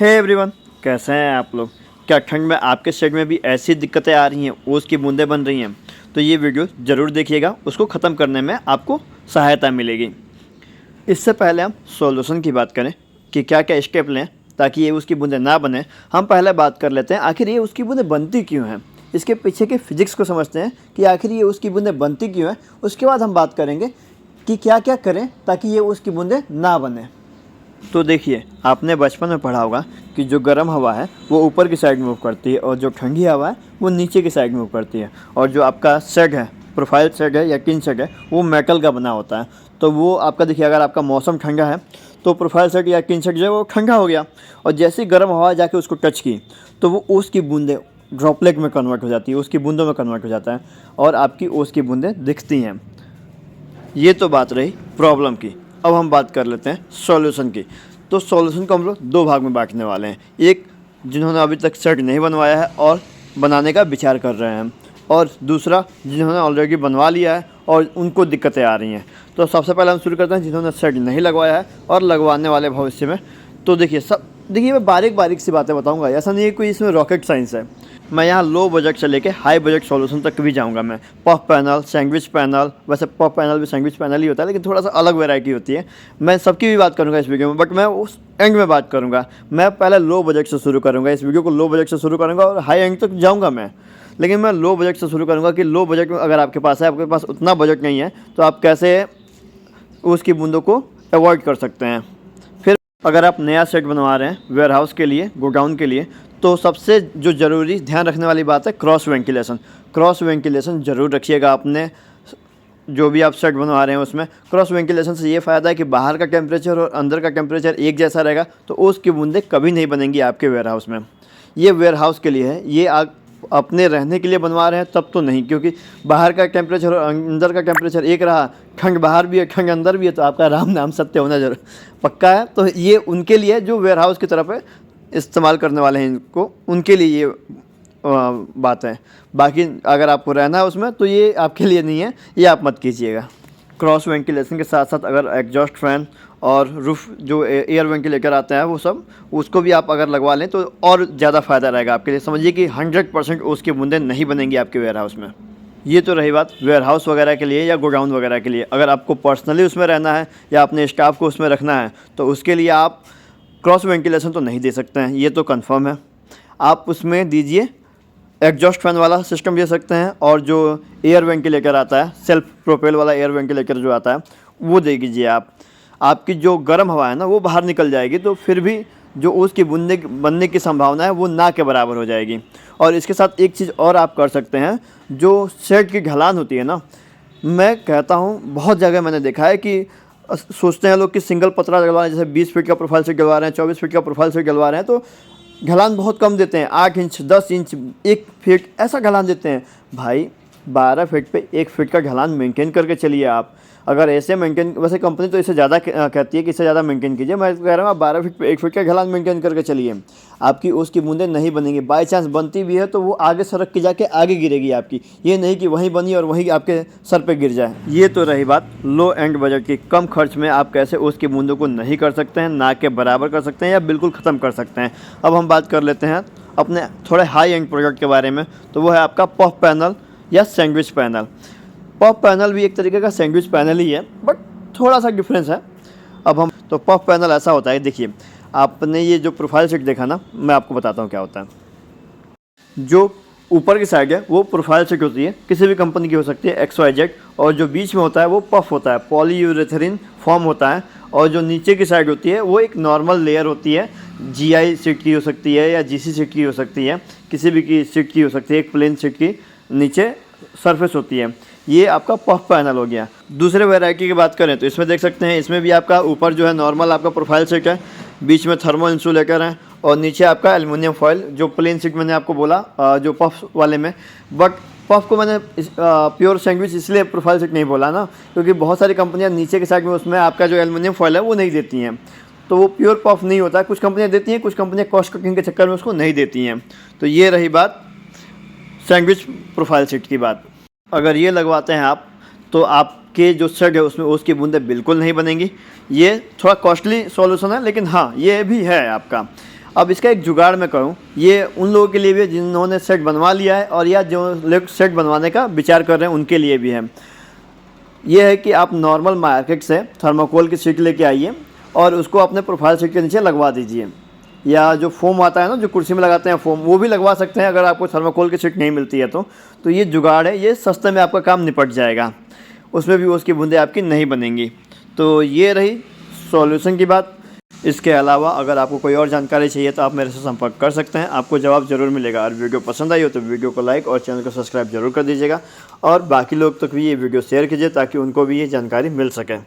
Hey everyone, कैसे हैं आप लोग। क्या ठंड में आपके शरीर में भी ऐसी दिक्कतें आ रही हैं, ओस की बूंदें बन रही हैं? तो ये वीडियो ज़रूर देखिएगा, उसको ख़त्म करने में आपको सहायता मिलेगी। इससे पहले हम सॉल्यूशन की बात करें कि क्या क्या स्टेप लें ताकि ये उसकी बूंदें ना बने। हम पहले बात कर लेते हैं आखिर ये उसकी बूंदें बनती क्यों हैं, इसके पीछे के फिजिक्स को समझते हैं कि आखिर ये उसकी बूंदें बनती क्यों हैं। उसके बाद हम बात करेंगे कि क्या क्या करें ताकि ये उसकी बूंदें ना बने। तो देखिए, आपने बचपन में पढ़ा होगा कि जो गर्म हवा है वो ऊपर की साइड मूव करती है और जो ठंडी हवा है वो नीचे की साइड मूव करती है। और जो आपका सेग है, प्रोफाइल सेग है या किन सेग है, वो मेटल का बना होता है। तो वो आपका देखिए, अगर आपका मौसम ठंडा है तो प्रोफाइल सेग या किन सेग जो है वो ठंडा हो गया, और जैसे ही गर्म हवा जाके उसको टच की तो वो ओस की बूंदें ड्रॉपलेट में कन्वर्ट हो जाती है, उसकी बूंदों में कन्वर्ट हो जाता है और आपकी ओस की बूंदें दिखती हैं। ये तो बात रही प्रॉब्लम की। अब हम बात कर लेते हैं सॉल्यूशन की। तो सॉल्यूशन को हम लोग दो भाग में बांटने वाले हैं। एक, जिन्होंने अभी तक सेट नहीं बनवाया है और बनाने का विचार कर रहे हैं, और दूसरा जिन्होंने ऑलरेडी बनवा लिया है और उनको दिक्कतें आ रही हैं। तो सबसे पहले हम शुरू करते हैं जिन्होंने सेट नहीं लगवाया है और लगवाने वाले भविष्य में। तो देखिए मैं बारीक बारीक सी बातें बताऊंगा, ऐसा नहीं है कोई इसमें रॉकेट साइंस है। मैं यहाँ लो बजट से लेके हाई बजट सॉल्यूशन तक भी जाऊँगा। मैं पफ पैनल, सैंडविच पैनल, वैसे पफ पैनल भी सैंडविच पैनल ही होता है लेकिन थोड़ा सा अलग वैरायटी होती है। मैं सबकी भी बात करूँगा इस वीडियो में, बट मैं उस एंड में बात करूँगा। मैं पहले लो बजट से शुरू करूँगा, इस वीडियो को लो बजट से शुरू करूँगा और हाई एंड तक जाऊँगा मैं। लेकिन मैं लो बजट से शुरू करूँगा कि लो बजट में अगर आपके पास है, आपके पास उतना बजट नहीं है, तो आप कैसे उसकी बूंदों को अवॉइड कर सकते हैं। फिर अगर आप नया सेट बनवा रहे हैं वेयर हाउस के लिए, गोडाउन के लिए, तो सबसे जो ज़रूरी ध्यान रखने वाली बात है क्रॉस वेंटिलेशन। क्रॉस वेंटिलेशन ज़रूर रखिएगा अपने जो भी आप सेट बनवा रहे हैं उसमें। क्रॉस वेंटिलेशन से ये फ़ायदा है कि बाहर का टेम्परेचर और अंदर का टेम्परेचर एक जैसा रहेगा, तो उसकी बूंदें कभी नहीं बनेंगी आपके वेयर हाउस में। ये वेयर हाउस के लिए है, ये आप अपने रहने के लिए बनवा रहे हैं तब तो नहीं, क्योंकि बाहर का टेम्परेचर और अंदर का टेम्परेचर एक रहा, ठंड बाहर भी है ठंड अंदर भी है, तो आपका राम नाम सत्य होना जरूर पक्का है। तो ये उनके लिए जो वेयर हाउस की तरफ है इस्तेमाल करने वाले हैं इनको, उनके लिए ये बात है। बाकी अगर आपको रहना है उसमें तो ये आपके लिए नहीं है, ये आप मत कीजिएगा। क्रॉस वेंटिलेशन के साथ साथ अगर एग्जॉस्ट फैन और रूफ जो एयर वेंटिलेटर आता है वो सब, उसको भी आप अगर लगवा लें तो और ज़्यादा फ़ायदा रहेगा आपके लिए। समझिए कि 100% उसकी बूंदें नहीं बनेंगी आपके वेयर हाउस में। ये तो रही बात वेयर हाउस वगैरह के लिए या गोडाउन वगैरह के लिए। अगर आपको पर्सनली उसमें रहना है या अपने स्टाफ को उसमें रखना है तो उसके लिए आप क्रॉस वेंटिलेशन तो नहीं दे सकते हैं, ये तो कंफर्म है। आप उसमें दीजिए एग्जॉस्ट फैन वाला सिस्टम दे सकते हैं, और जो एयर वेंटिलेटर आता है, सेल्फ प्रोपेल वाला एयर वेंटिलेटर जो आता है वो दे दीजिए आप। आपकी जो गर्म हवा है ना वो बाहर निकल जाएगी, तो फिर भी जो उसकी बूंदे बनने की संभावना है वो ना के बराबर हो जाएगी। और इसके साथ एक चीज़ और आप कर सकते हैं, जो सेट की ढलान होती है ना, मैं कहता हूँ बहुत जगह मैंने देखा है कि सोचते हैं लोग कि सिंगल पतला डलवा रहे हैं, जैसे 20 फीट का प्रोफाइल से डलवा रहे हैं, 24 फीट का प्रोफाइल से डलवा रहे हैं, तो ढलान बहुत कम देते हैं, 8 इंच, 10 इंच, 1 फीट ऐसा ढलान देते हैं। भाई 12 फीट पे 1 फीट का ढलान मेंटेन करके चलिए आप। अगर ऐसे मेंटेन, वैसे कंपनी तो इससे ज़्यादा कहती है कि इससे ज़्यादा मेंटेन कीजिए, मैं कह रहा हूँ आप 12 फीट पे 1 फीट का ढलान मेंटेन करके चलिए, आपकी उसकी बूंदें नहीं बनेंगी। बाई चांस बनती भी है तो वो आगे सड़क के जाके आगे गिरेगी आपकी, ये नहीं कि वहीं बनी और वहीं आपके सर पे गिर जाए। ये तो रही बात लो एंड बजट की। कम खर्च में आप कैसे उसकी बूंदों को नहीं कर सकते हैं, ना के बराबर कर सकते हैं या बिल्कुल ख़त्म कर सकते हैं। अब हम बात कर लेते हैं अपने थोड़े हाई एंड प्रोडक्ट के बारे में, तो वो है आपका पफ पैनल या सैंडविच पैनल। पफ पैनल भी एक तरीके का सैंडविच पैनल ही है, बट थोड़ा सा डिफरेंस है। अब हम तो पफ पैनल ऐसा होता है, देखिए आपने ये जो प्रोफाइल सेट देखा ना, मैं आपको बताता हूँ क्या होता है। जो ऊपर की साइड है वो प्रोफाइल सेट होती है, किसी भी कंपनी की हो सकती है, XYZ, और जो बीच में होता है वो पफ होता है, पॉलीयूरेथेरिन फॉर्म होता है। और जो नीचे की साइड होती है वो एक नॉर्मल लेयर होती है, GI सीट की हो सकती है या GC सीट की हो सकती है, किसी भी की सीट की हो सकती है, एक प्लेन सीट की नीचे सरफेस होती है। ये आपका पफ पैनल हो गया। दूसरे वैरायटी की बात करें तो इसमें देख सकते हैं, इसमें भी आपका ऊपर जो है नॉर्मल आपका प्रोफाइल सेट है, बीच में थर्मल इंसुलेटर है, और नीचे आपका एल्युमिनियम फॉयल, जो प्लेन सीट मैंने आपको बोला जो पफ वाले में। बट पफ को मैंने प्योर सैंडविच इसलिए प्रोफाइल सेट नहीं बोला ना, क्योंकि बहुत सारी कंपनियां नीचे के साइड में उसमें आपका जो एल्युमिनियम फॉयल है वो नहीं देती हैं, तो वो प्योर पफ नहीं होता है। कुछ कंपनियाँ देती हैं, कुछ कंपनियाँ कॉस्ट कटिंग के चक्कर में उसको नहीं देती हैं। तो ये रही बात सैंडविच प्रोफाइल सेट की बात। अगर ये लगवाते हैं आप तो आपके जो सेट है उसमें उसकी बूंदें बिल्कुल नहीं बनेंगी। ये थोड़ा कॉस्टली सॉल्यूशन है, लेकिन हाँ ये भी है आपका। अब इसका एक जुगाड़ मैं कहूँ, ये उन लोगों के लिए भी है जिन्होंने सेट बनवा लिया है, और या जो लोग सेट बनवाने का विचार कर रहे हैं उनके लिए भी है। ये है कि आप नॉर्मल मार्केट से थर्माकोल की शीट लेके आइए और उसको अपने प्रोफाइल शीट के नीचे लगवा दीजिए, या जो फोम आता है ना, जो कुर्सी में लगाते हैं फोम, वो भी लगवा सकते हैं अगर आपको थर्माकोल की शीट नहीं मिलती है तो ये जुगाड़ है, ये सस्ते में आपका काम निपट जाएगा, उसमें भी उसकी बूंदें आपकी नहीं बनेंगी। तो ये रही सॉल्यूशन की बात। इसके अलावा अगर आपको कोई और जानकारी चाहिए तो आप मेरे से संपर्क कर सकते हैं, आपको जवाब ज़रूर मिलेगा। और वीडियो पसंद आई हो तो वीडियो को लाइक और चैनल को सब्सक्राइब जरूर कर दीजिएगा, और बाकी लोग तक भी ये वीडियो शेयर कीजिए ताकि उनको भी ये जानकारी मिल सके।